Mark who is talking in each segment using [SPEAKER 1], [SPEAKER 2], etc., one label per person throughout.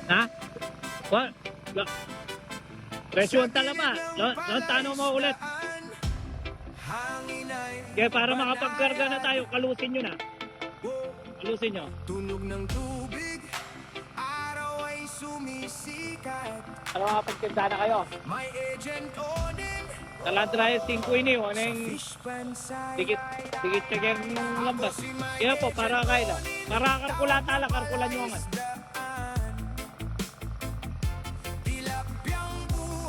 [SPEAKER 1] Ha? What? Presyo ang talaba. Tanong mo ulit. Kaya para makapagkarga na tayo, kalusin nyo na. Kalusin nyo.
[SPEAKER 2] Tunog ng tubig, araw ay sumisikat.
[SPEAKER 1] Ano makapagkanda na kayo?
[SPEAKER 2] May agent oning,
[SPEAKER 1] Taladra yung 5 ini, ano yung
[SPEAKER 2] fishpan sa
[SPEAKER 1] dikit check yung lambas. Kaya po, para kaila. Para karkula tala, karkulan nyo nga.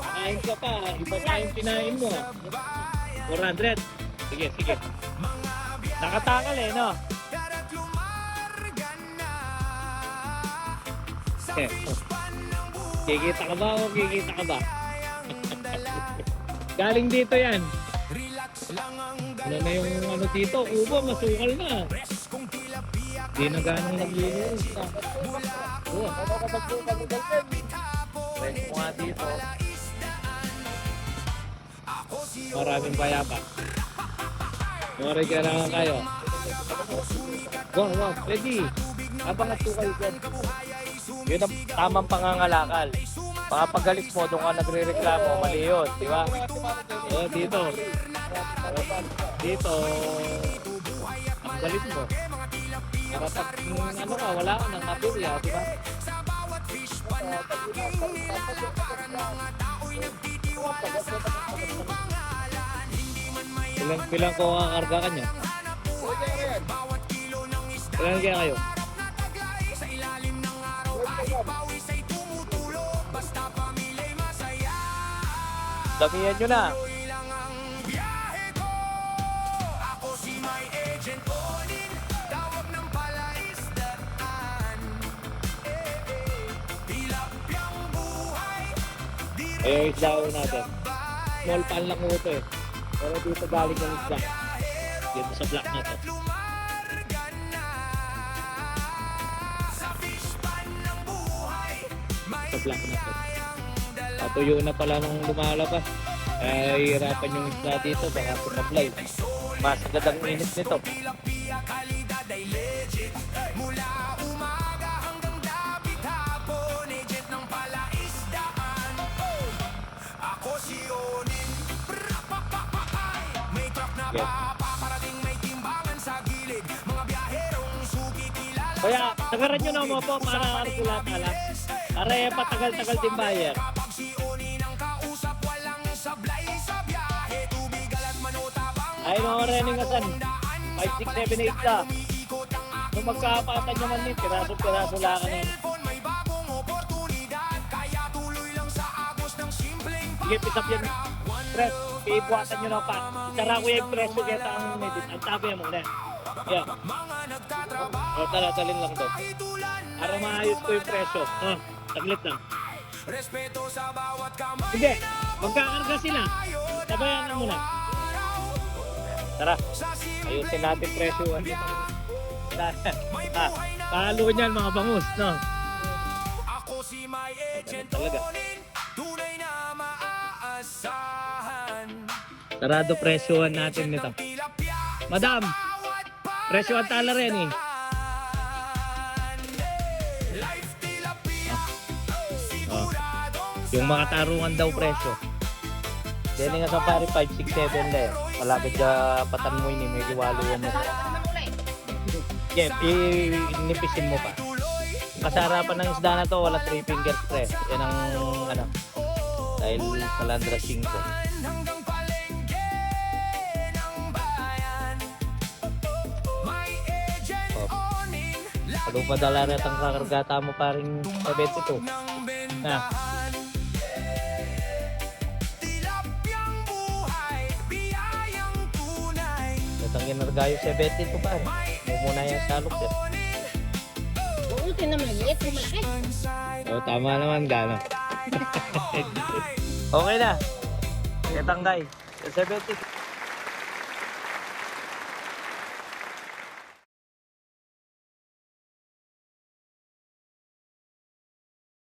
[SPEAKER 1] Kain ka pa, iba tayong pinain mo. 400. Sige, sige. Nakatakal eh, no? Okay. Kikita ka ba o kikita ka ba? Galing dito yan. Ano na yung ano dito? Ubo, masukal na. Di na ganang naglilinis. Pwede mo nga dito. Maraming payapa. Maraming kailangan kayo. Go, ready. Habang natukal dyan. Yun ang tamang pangangalakal. Pagalis mo, doon ka nagre-reklamo, mali yun, di ba? Dito. Dito. Ang galit mo. Kapag ano ka, wala ka ng napilya, di ba? Bilang ko kakarga ka niya? Ilan kaya kayo? Damihan nyo na. Ayun, isda ko natin. Small pan lang mo ito eh. Pero dito galing ng isda. Dito sa block na to. Sa block na to. Patuyo na pala nung lumalabas. Ay, hirapan yung isda dito. Baka sumablay. Mas agad ang init nito. Yes. Kaya, nagaran nyo na mo po para arkulat-ala. Para patagal-tagal din bayar. Ay, mga rening asan. 5, 6, 7, 8 na. Kung magkapatan nyo man din, piraso-piraso lang ka na yun. Sige, pisap yan. Press, iibuatan nyo na pa. Itara ko yung preso kaya ang medit. Ang tabi mo na. Yeah. O, talatalin lang to. Para maayos ko yung preso. Taglit lang. Sige, magkakarga sila. Sabayan na muna. Tara, ayusin natin preso. Palo niyan mga bangus, no? Ganun talaga. Sarado presyohan natin nito. Madam, presyohan tala rin eh. Yung mga tarungan daw presyo. Dili nga sa pari 5, 6, 7 na eh. Malapit ka patan mo yun eh. May kiwaluan mo. Yeah, inipisin mo pa. Kasarapan ng isda na to, wala 3 fingers pre. Yan ang ano. Dahil Salandra 5. Kalau padala rin ang kakargata mo paring 72. Na. Datang ginargayo 72 pare. Mumuna yung salok din.
[SPEAKER 3] Buti na maliit, malaki.
[SPEAKER 1] O, tama naman gano'n. Okay na. Ketang guys. 70.